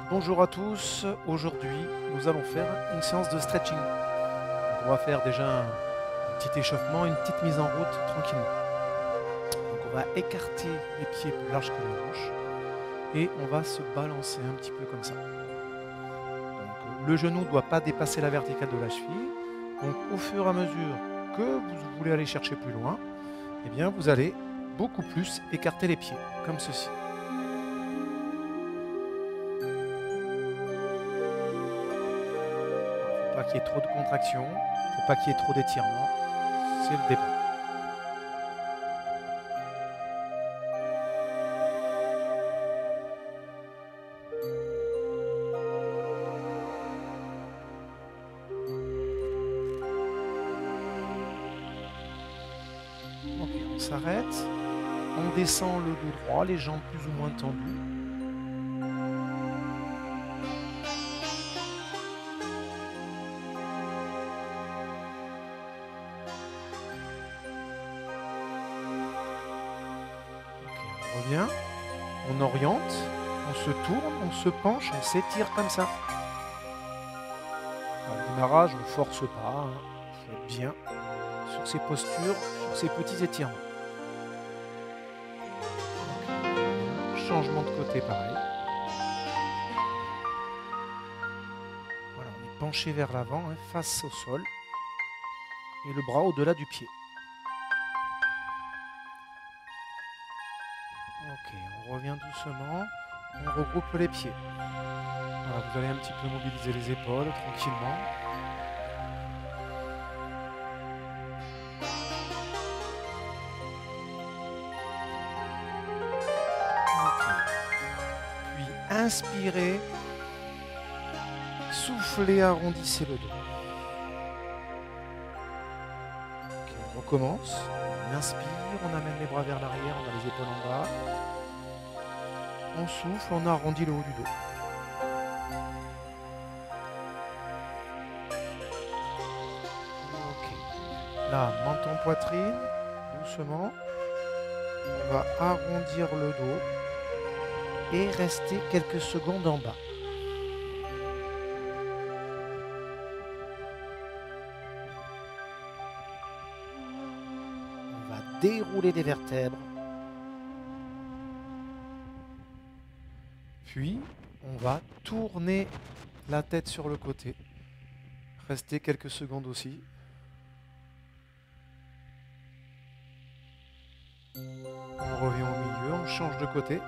Bonjour à tous, aujourd'hui nous allons faire une séance de stretching. Donc, on va faire déjà un petit échauffement, une petite mise en route tranquillement. Donc on va écarter les pieds plus larges que les hanches et on va se balancer un petit peu comme ça. Donc, le genou ne doit pas dépasser la verticale de la cheville. Donc au fur et à mesure que vous voulez aller chercher plus loin, eh bien vous allez beaucoup plus écarter les pieds, comme ceci. Pas qu'il y ait trop de contraction, il ne faut pas qu'il y ait trop d'étirement, c'est le départ. Ok, on s'arrête, on descend le dos droit, les jambes plus ou moins tendues. Ok, on revient, on oriente, on se tourne, on se penche, on s'étire comme ça. Au démarrage, on ne force pas, hein. Il faut être bien sur ses postures, sur ses petits étirements. Donc, changement de côté pareil. Voilà, on est penché vers l'avant, hein, face au sol, et le bras au-delà du pied. Ok, on revient doucement, on regroupe les pieds. Voilà, vous allez un petit peu mobiliser les épaules tranquillement. Ok. Puis inspirez, soufflez, arrondissez le dos. Ok, on recommence. On inspire, on amène les bras vers l'arrière, on a les épaules en bas. On souffle, on arrondit le haut du dos. Ok. Là, menton poitrine, doucement. On va arrondir le dos et rester quelques secondes en bas. On va dérouler les vertèbres. Puis, on va tourner la tête sur le côté. Rester quelques secondes aussi. On revient au milieu, on change de côté.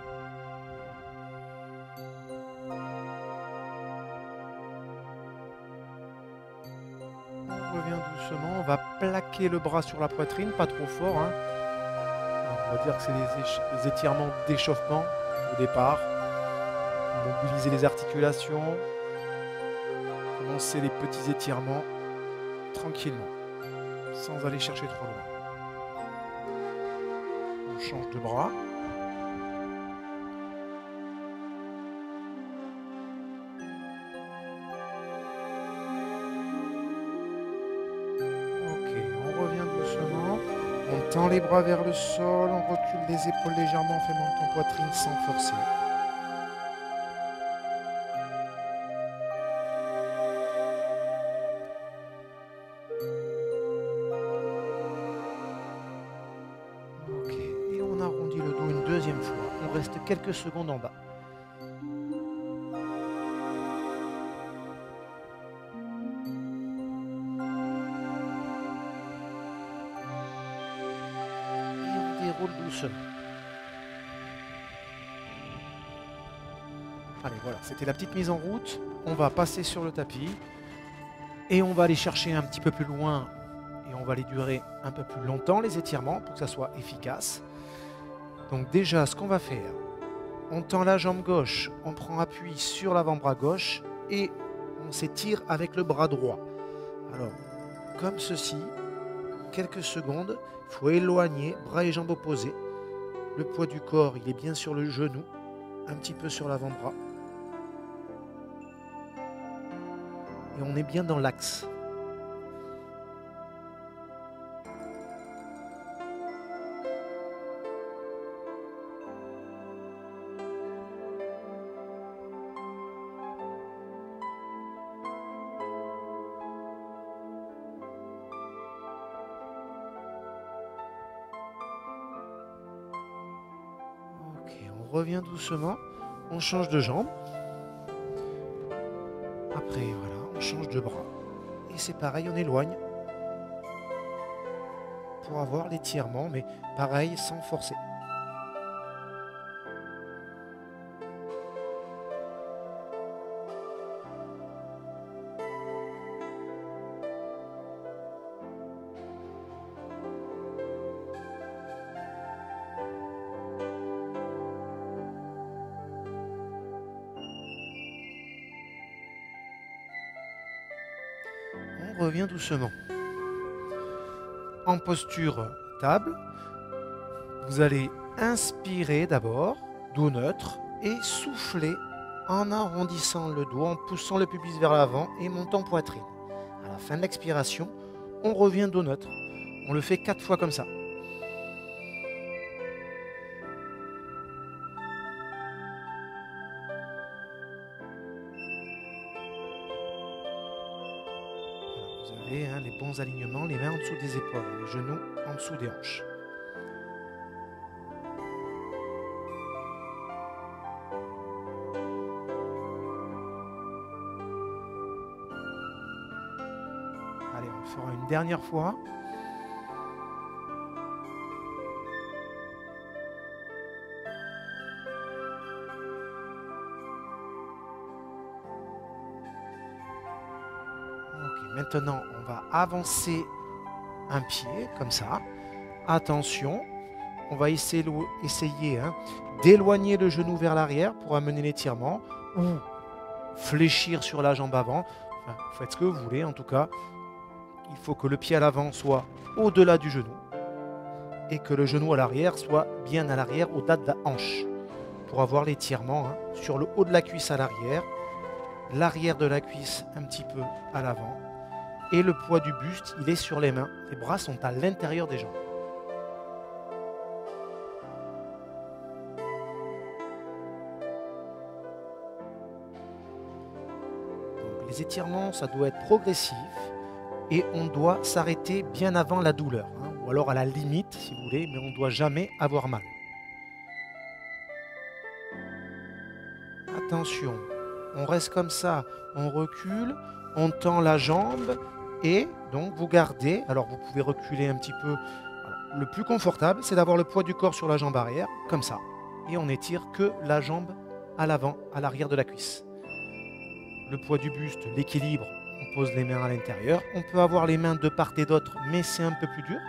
On revient doucement, on va plaquer le bras sur la poitrine, pas trop fort, hein. Alors, on va dire que c'est les étirements d'échauffement au départ. Mobiliser les articulations. Commencer les petits étirements tranquillement, sans aller chercher trop loin. On change de bras. Ok, on revient doucement. On tend les bras vers le sol, on recule les épaules légèrement, on fait menton poitrine sans forcer. Ok, et on arrondit le dos une deuxième fois. On reste quelques secondes en bas. Et on déroule doucement. Allez, voilà, c'était la petite mise en route. On va passer sur le tapis et on va aller chercher un petit peu plus loin et on va les durer un peu plus longtemps, les étirements, pour que ça soit efficace. Donc déjà, ce qu'on va faire, on tend la jambe gauche, on prend appui sur l'avant-bras gauche et on s'étire avec le bras droit. Alors, comme ceci, quelques secondes, il faut éloigner, bras et jambes opposés. Le poids du corps, il est bien sur le genou, un petit peu sur l'avant-bras. Et on est bien dans l'axe. on revient doucement, on change de jambe. Après, voilà, on change de bras. Et c'est pareil, on éloigne. Pour avoir l'étirement, mais pareil, sans forcer. On revient doucement. En posture table, vous allez inspirer d'abord, dos neutre, et souffler en arrondissant le dos, en poussant le pubis vers l'avant et montant poitrine. À la fin de l'expiration, on revient dos neutre. On le fait 4 fois comme ça. Vous avez les bons alignements, les mains en dessous des épaules, les genoux en dessous des hanches. Allez, on le fera une dernière fois. Ok, maintenant, on va avancer un pied, comme ça. Attention, on va essayer d'éloigner le genou vers l'arrière pour amener l'étirement ou fléchir sur la jambe avant. Enfin, faites ce que vous voulez, en tout cas. Il faut que le pied à l'avant soit au-delà du genou et que le genou à l'arrière soit bien à l'arrière, au-delà de la hanche pour avoir l'étirement sur le haut de la cuisse à l'arrière de la cuisse un petit peu à l'avant et le poids du buste, il est sur les mains. Les bras sont à l'intérieur des jambes. Donc, les étirements, ça doit être progressif. Et on doit s'arrêter bien avant la douleur, ou alors à la limite si vous voulez, mais on ne doit jamais avoir mal. Attention, on reste comme ça, on recule, on tend la jambe et donc vous gardez, alors vous pouvez reculer un petit peu. Alors, le plus confortable, c'est d'avoir le poids du corps sur la jambe arrière, comme ça, et on n'étire que la jambe à l'avant, à l'arrière de la cuisse. Le poids du buste, l'équilibre, on pose les mains à l'intérieur. On peut avoir les mains de part et d'autre, mais c'est un peu plus dur.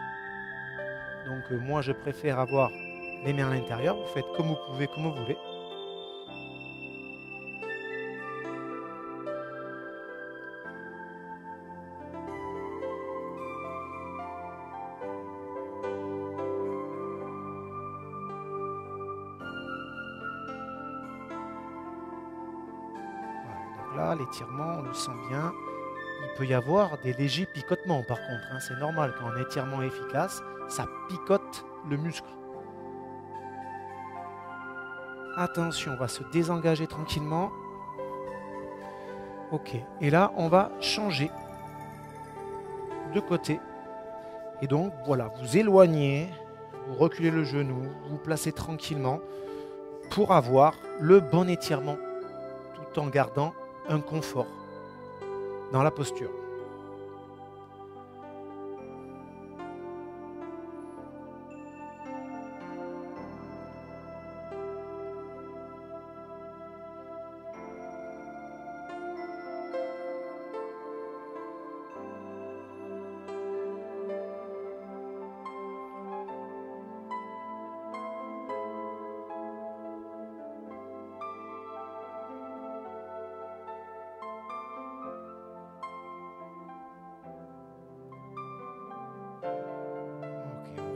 Donc moi, je préfère avoir les mains à l'intérieur. Vous faites comme vous pouvez, comme vous voulez. Voilà, donc là, l'étirement, on le sent bien. Il peut y avoir des légers picotements par contre. C'est normal, quand un étirement est efficace, ça picote le muscle. Attention, on va se désengager tranquillement. Ok, et là, on va changer de côté. Et donc, voilà, vous éloignez, vous reculez le genou, vous placez tranquillement pour avoir le bon étirement, tout en gardant un confort dans la posture.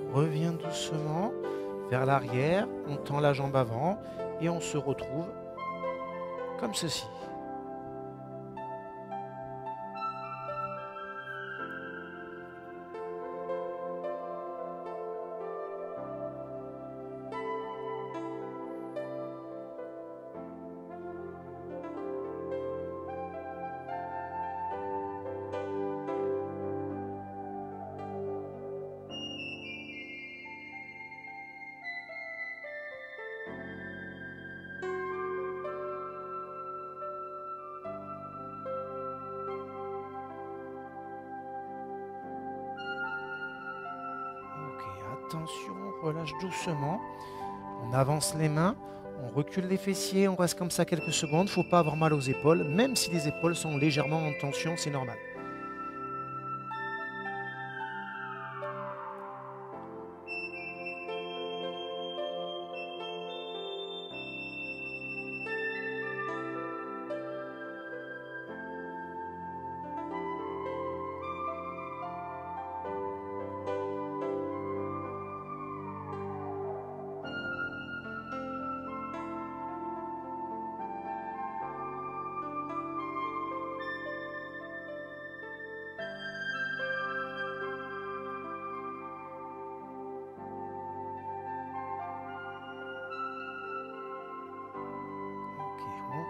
On revient doucement vers l'arrière, on tend la jambe avant et on se retrouve comme ceci. Attention, on relâche doucement. On avance les mains, on recule les fessiers, on reste comme ça quelques secondes. Il ne faut pas avoir mal aux épaules, même si les épaules sont légèrement en tension, c'est normal.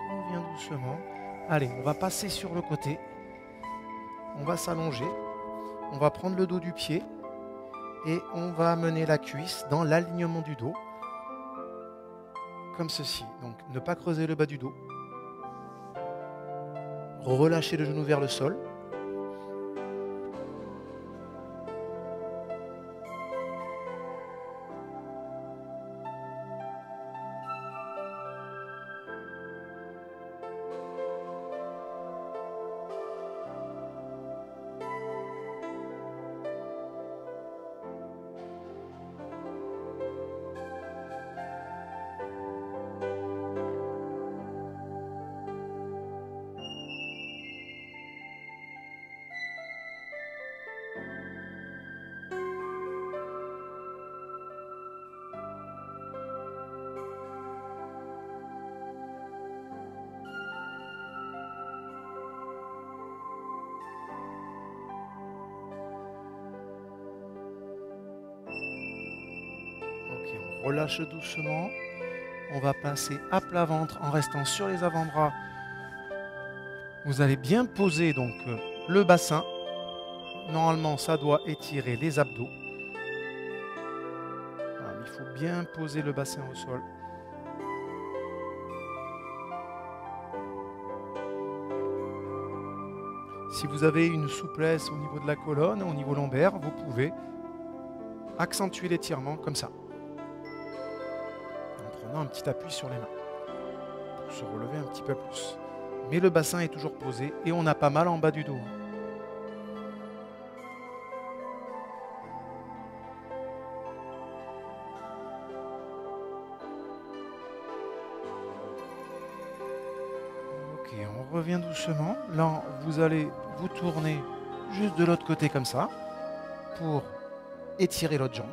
On revient doucement. Allez, on va passer sur le côté. On va s'allonger. On va prendre le dos du pied et on va amener la cuisse dans l'alignement du dos. Comme ceci. Donc, ne pas creuser le bas du dos. Relâcher le genou vers le sol. On relâche doucement. On va passer à plat ventre en restant sur les avant-bras. Vous allez bien poser donc le bassin. Normalement, ça doit étirer les abdos. Voilà, il faut bien poser le bassin au sol. Si vous avez une souplesse au niveau de la colonne, au niveau lombaire, vous pouvez accentuer l'étirement comme ça. Un petit appui sur les mains pour se relever un petit peu plus. Mais le bassin est toujours posé et on n'a pas mal en bas du dos. Ok, on revient doucement. Là, vous allez vous tourner juste de l'autre côté comme ça pour étirer l'autre jambe.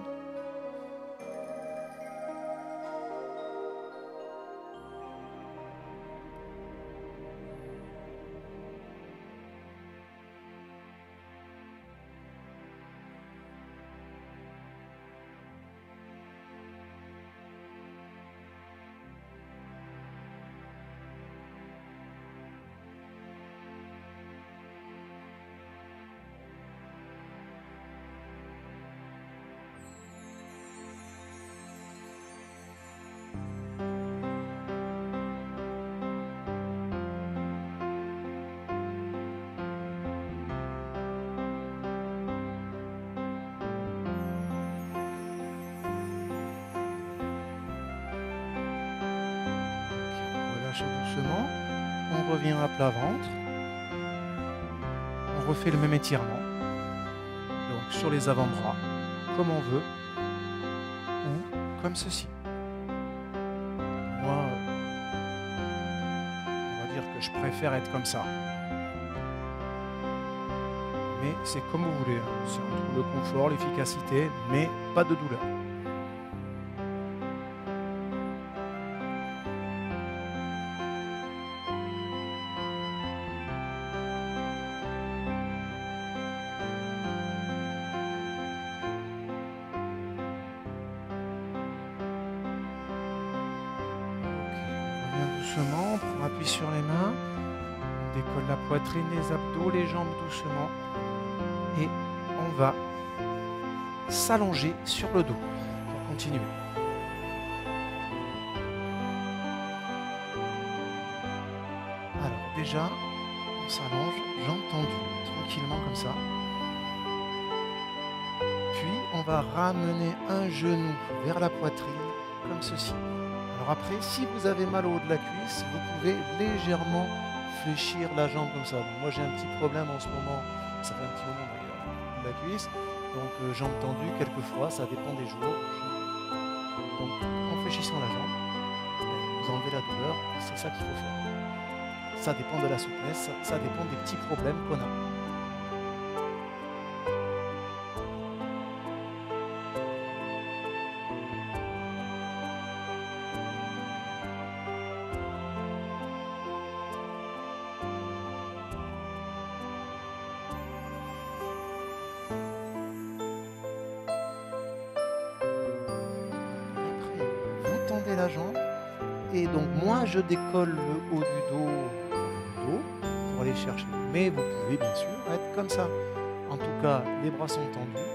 Doucement, on revient à plat ventre, on refait le même étirement, donc sur les avant-bras, comme on veut, ou comme ceci. Moi, on va dire que je préfère être comme ça, mais c'est comme vous voulez, hein. C'est entre le confort, l'efficacité, mais pas de douleur. Doucement, on prend appui sur les mains, on décolle la poitrine, les abdos, les jambes doucement et on va s'allonger sur le dos pour continuer. Alors déjà, on s'allonge, jambes tendues, tranquillement comme ça. Puis on va ramener un genou vers la poitrine, comme ceci. Alors après, si vous avez mal au haut de la cuisse, vous pouvez légèrement fléchir la jambe comme ça. Donc, moi j'ai un petit problème en ce moment, ça fait un petit moment d'ailleurs, de la cuisse. Donc jambe tendue, quelquefois, ça dépend des jours. Donc en fléchissant la jambe, vous enlevez la douleur, c'est ça qu'il faut faire. Ça dépend de la souplesse, ça dépend des petits problèmes qu'on a. Après, vous tendez la jambe et donc moi je décolle le haut du dos pour aller chercher. Mais vous pouvez bien sûr être comme ça. En tout cas, les bras sont tendus.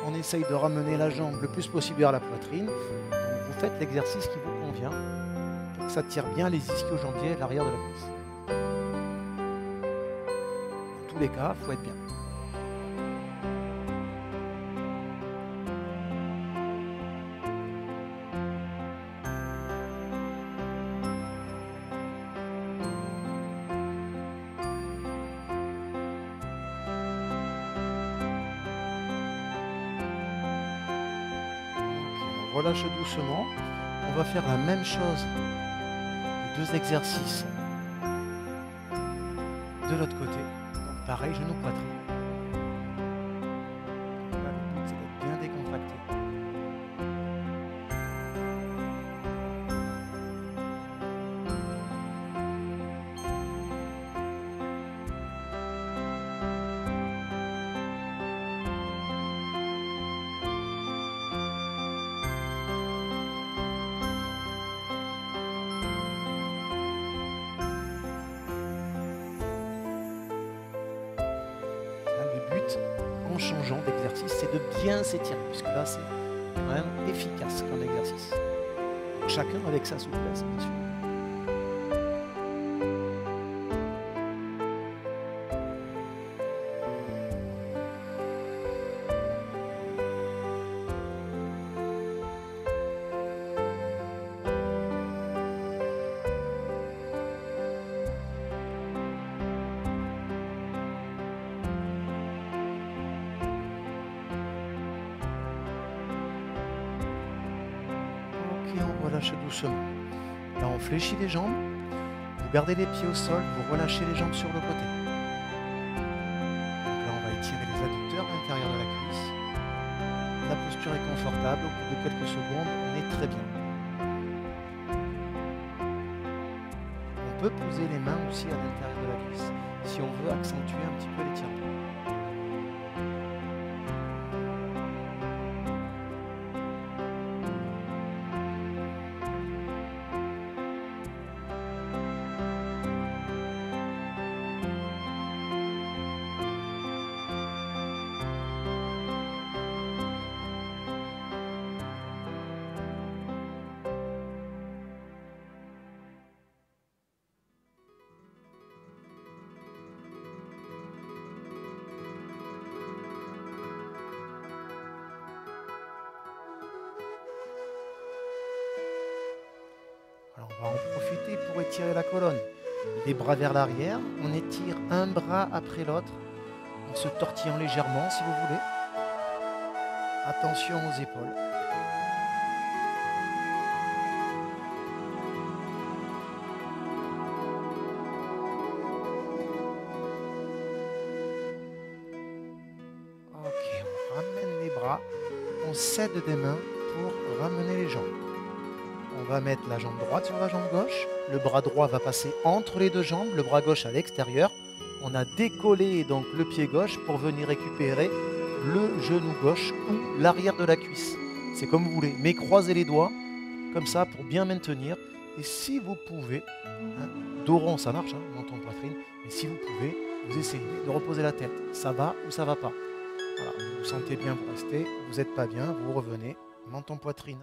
On essaye de ramener la jambe le plus possible vers la poitrine. Donc vous faites l'exercice qui vous convient pour que ça tire bien les ischio-jambiers et l'arrière de la cuisse. Dans tous les cas, il faut être bien. Relâche doucement. On va faire la même chose, les 2 exercices de l'autre côté. Donc pareil, genou poitrine. Là, le but c'est d'être bien décontracté. En changeant d'exercice, c'est de bien s'étirer, puisque là c'est quand même efficace comme exercice. Chacun avec sa souplesse, bien sûr. Et on relâche doucement. Là, on fléchit les jambes. Vous gardez les pieds au sol, vous relâchez les jambes sur le côté. Donc là, on va étirer les adducteurs à l'intérieur de la cuisse. La posture est confortable. Au bout de quelques secondes, on est très bien. On peut poser les mains aussi à l'intérieur de la cuisse si on veut accentuer un petit peu l'étirement. Alors on va en profiter pour étirer la colonne. Les bras vers l'arrière, on étire un bras après l'autre, en se tortillant légèrement si vous voulez. Attention aux épaules. Ok, on ramène les bras, on cède des mains pour ramener les jambes. On va mettre la jambe droite sur la jambe gauche. Le bras droit va passer entre les 2 jambes, le bras gauche à l'extérieur. On a décollé donc le pied gauche pour venir récupérer le genou gauche ou l'arrière de la cuisse. C'est comme vous voulez, mais croisez les doigts comme ça pour bien maintenir. Et si vous pouvez, dos rond ça marche, menton poitrine, mais si vous pouvez, vous essayez de reposer la tête. Ça va ou ça va pas. Voilà, vous vous sentez bien, vous restez. Vous n'êtes pas bien, vous revenez. Menton poitrine.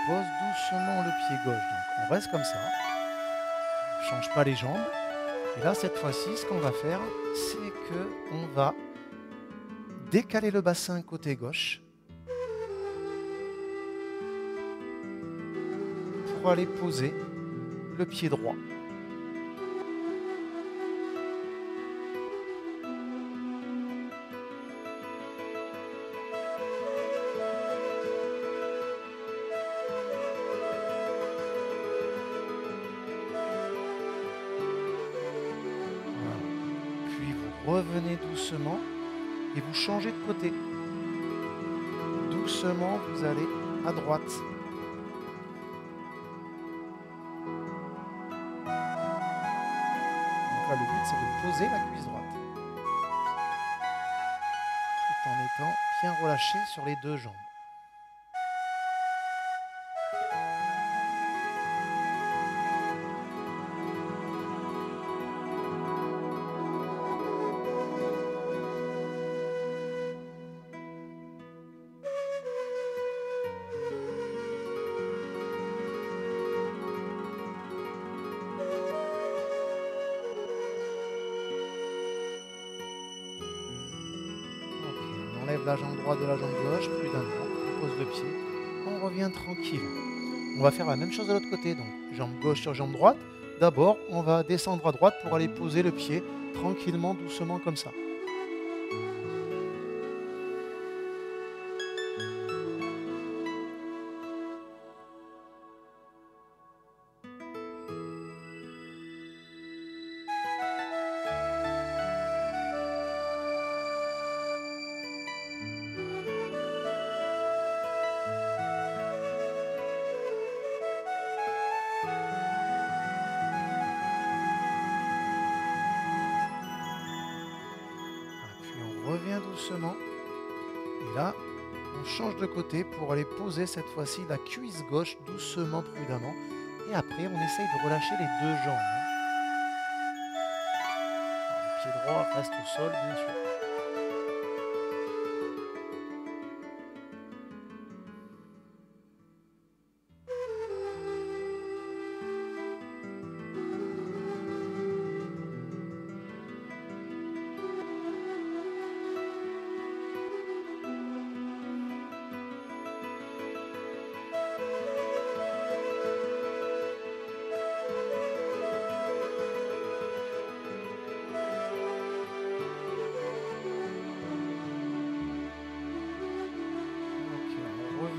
pose doucement le pied gauche. Donc on reste comme ça. On ne change pas les jambes. Et là, cette fois-ci, ce qu'on va faire, c'est qu'on va décaler le bassin côté gauche pour aller poser le pied droit. Revenez doucement et vous changez de côté. Doucement, vous allez à droite. Donc là, le but, c'est de poser la cuisse droite. Tout en étant bien relâché sur les deux jambes. On enlève la jambe droite de la jambe gauche, prudemment, on pose le pied, on revient tranquille. On va faire la même chose de l'autre côté, donc jambe gauche sur jambe droite. D'abord, on va descendre à droite pour aller poser le pied tranquillement, doucement comme ça. Revient doucement et là on change de côté pour aller poser cette fois-ci la cuisse gauche doucement, prudemment, et après on essaye de relâcher les deux jambes. Alors, le pied droit reste au sol, bien sûr.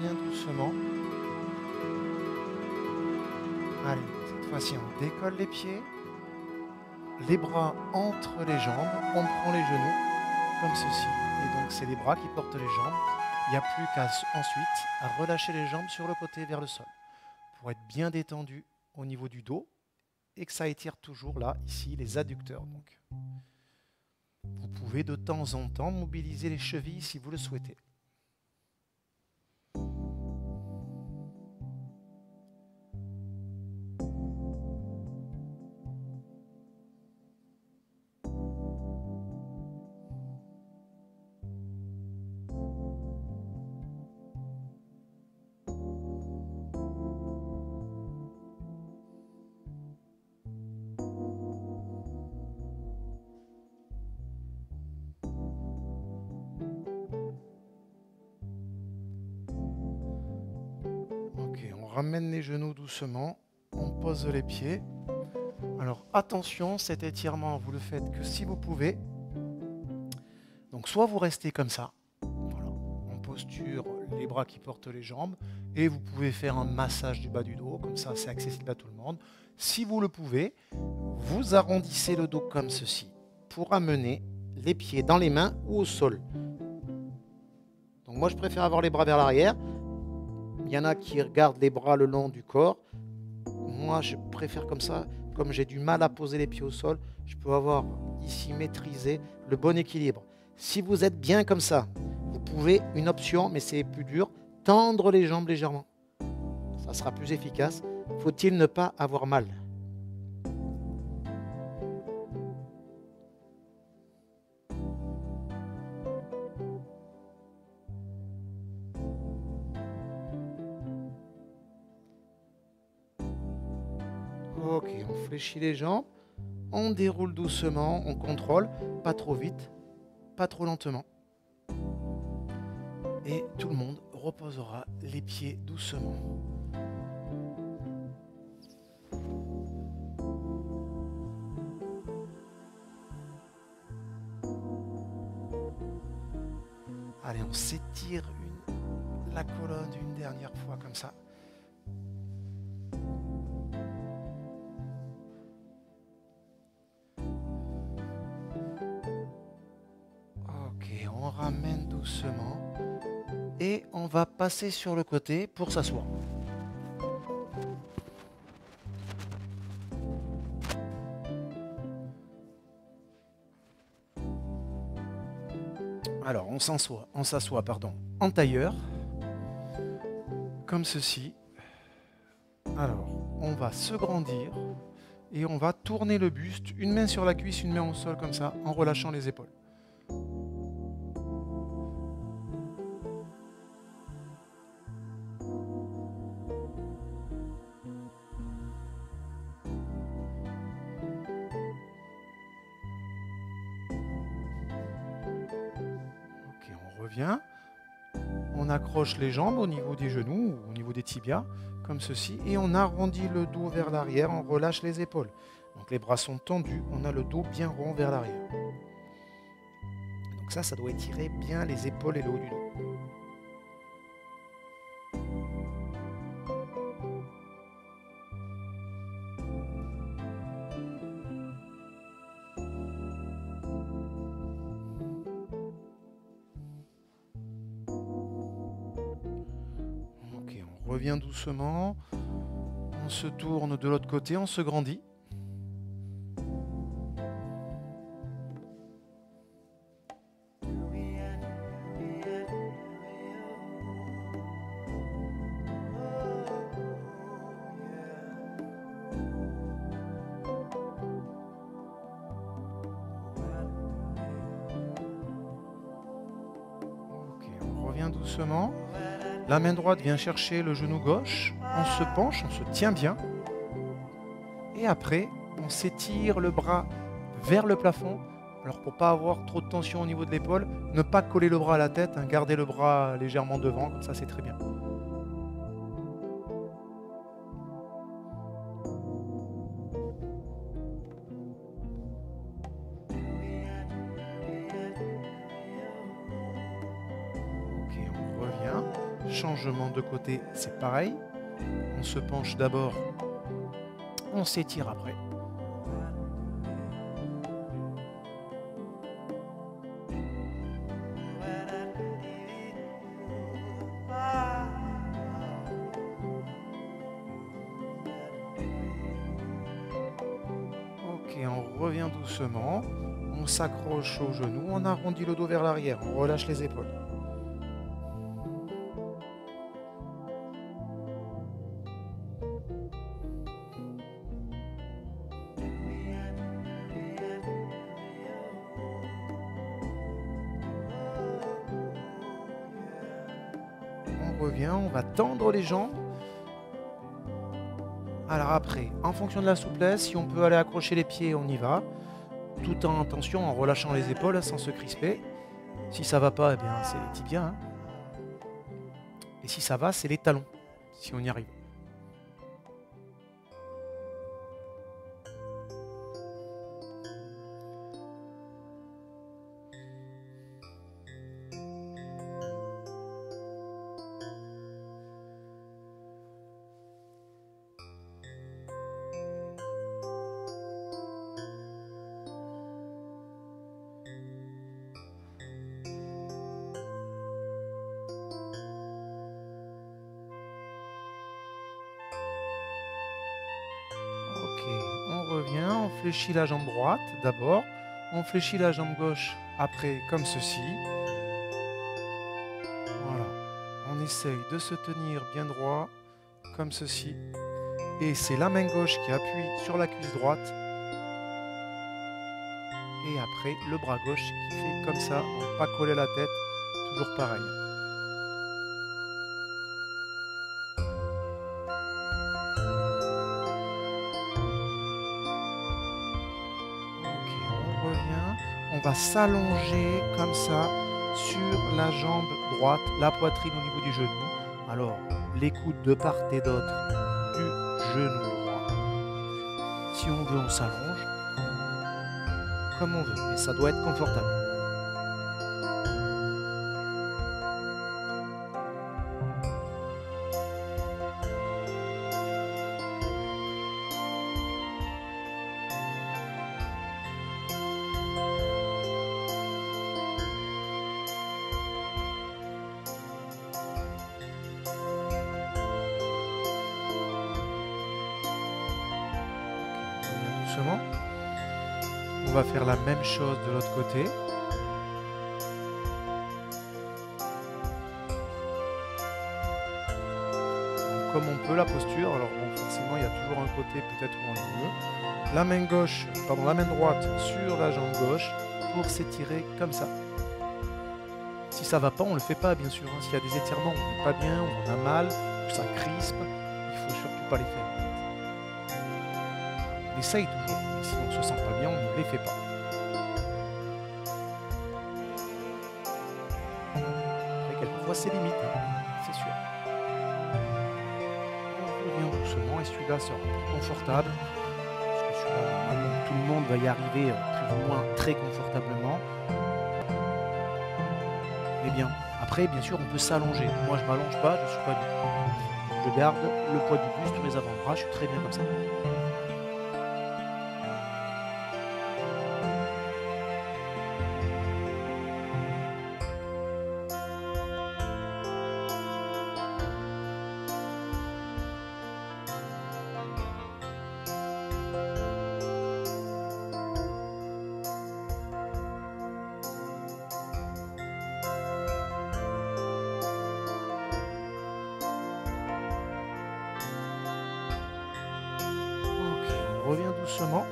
Doucement. Allez, cette fois-ci on décolle les pieds, les bras entre les jambes, on prend les genoux comme ceci. Et donc c'est les bras qui portent les jambes. Il n'y a plus qu'à ensuite à relâcher les jambes sur le côté vers le sol pour être bien détendu au niveau du dos et que ça étire toujours là, ici, les adducteurs. Donc, vous pouvez de temps en temps mobiliser les chevilles si vous le souhaitez. On ramène les genoux doucement, on pose les pieds. Alors attention, cet étirement, vous le faites que si vous pouvez. Donc soit vous restez comme ça, voilà, en posture, les bras qui portent les jambes, et vous pouvez faire un massage du bas du dos, comme ça c'est accessible à tout le monde. Si vous le pouvez, vous arrondissez le dos comme ceci, pour amener les pieds dans les mains ou au sol. Donc moi je préfère avoir les bras vers l'arrière. Il y en a qui regardent les bras le long du corps. Moi, je préfère comme ça. Comme j'ai du mal à poser les pieds au sol, je peux avoir ici maîtrisé le bon équilibre. Si vous êtes bien comme ça, vous pouvez, une option, mais c'est plus dur, tendre les jambes légèrement. Ça sera plus efficace. Faut-il ne pas avoir mal ? Ok, on fléchit les jambes, on déroule doucement, on contrôle, pas trop vite, pas trop lentement. Et tout le monde reposera les pieds doucement. Allez, on s'étire la colonne une dernière fois comme ça. Ok, on ramène doucement et on va passer sur le côté pour s'asseoir. Alors, on s'assoit en tailleur, comme ceci. Alors, on va se grandir et on va tourner le buste, une main sur la cuisse, une main au sol comme ça, en relâchant les épaules. Ok, on revient. On accroche les jambes au niveau des genoux, au niveau des tibias, comme ceci, et on arrondit le dos vers l'arrière, on relâche les épaules. Donc les bras sont tendus, on a le dos bien rond vers l'arrière. Donc ça doit étirer bien les épaules et le haut du dos. Ok, on revient doucement, on se tourne de l'autre côté, on se grandit. Doucement. La main droite vient chercher le genou gauche, on se penche, on se tient bien. Et après, on s'étire le bras vers le plafond. Alors pour ne pas avoir trop de tension au niveau de l'épaule, ne pas coller le bras à la tête, hein, garder le bras légèrement devant, comme ça c'est très bien. Changement de côté, c'est pareil. On se penche d'abord, on s'étire après. Ok, on revient doucement, on s'accroche au genou, on arrondit le dos vers l'arrière, on relâche les épaules. Revient, on va tendre les jambes. Alors après, en fonction de la souplesse, si on peut aller accrocher les pieds, on y va. Tout en tension, en relâchant les épaules, sans se crisper. Si ça va pas, eh bien c'est les tibias. Hein. Et si ça va, c'est les talons, si on y arrive. Revient, on fléchit la jambe droite d'abord, on fléchit la jambe gauche après comme ceci. Voilà, on essaye de se tenir bien droit comme ceci. Et c'est la main gauche qui appuie sur la cuisse droite. Et après le bras gauche qui fait comme ça, on ne pas coller la tête, toujours pareil. va s'allonger comme ça sur la jambe droite, la poitrine au niveau du genou. Alors, les coudes de part et d'autre du genou droit. Si on veut, on s'allonge comme on veut, mais ça doit être confortable. Doucement. On va faire la même chose de l'autre côté. Donc, comme on peut la posture, alors bon, forcément il y a toujours un côté peut-être où on est mieux. La main gauche, pardon, la main droite sur la jambe gauche pour s'étirer comme ça. Si ça va pas, on le fait pas bien sûr. Hein. S'il y a des étirements, on n'est pas bien, on a mal, ça crispe, il faut surtout pas les faire. On essaye toujours, mais si on ne se sent pas bien, on ne les fait pas. Après, quelquefois, c'est limite, hein, c'est sûr. On revient doucement et celui-là sera plus confortable. Parce que celui-là, normalement, tout le monde va y arriver plus ou moins très confortablement. Mais bien, après, bien sûr, on peut s'allonger. Moi, je ne m'allonge pas, je ne suis pas bien. Je garde le poids du buste sur les avant-bras, je suis très bien comme ça. On revient doucement.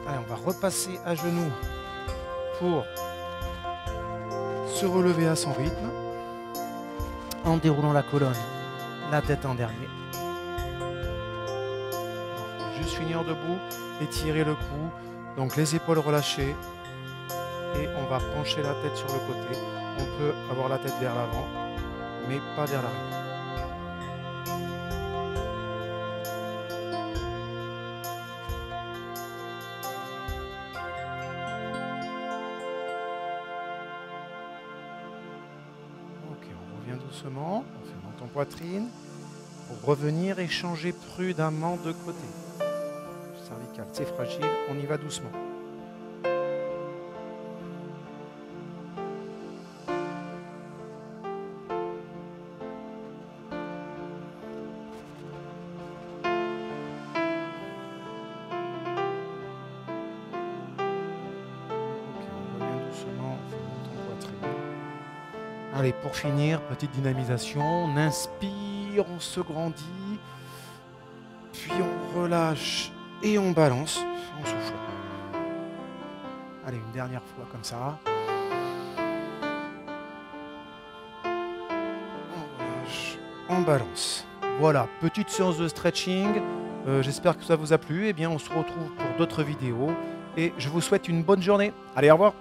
Allez, on va repasser à genoux pour se relever à son rythme en déroulant la colonne, la tête en dernier. Juste finir debout, étirer le cou, donc les épaules relâchées et on va pencher la tête sur le côté. On peut avoir la tête vers l'avant, mais pas vers l'arrière. Doucement, on fait monter en poitrine pour revenir et changer prudemment de côté. Cervical, c'est fragile, on y va doucement. Allez, pour finir, petite dynamisation, on inspire, on se grandit, puis on relâche et on balance, on souffle. Allez, une dernière fois comme ça. On relâche, on balance. Voilà, petite séance de stretching, j'espère que ça vous a plu. Eh bien, on se retrouve pour d'autres vidéos et je vous souhaite une bonne journée. Allez, au revoir.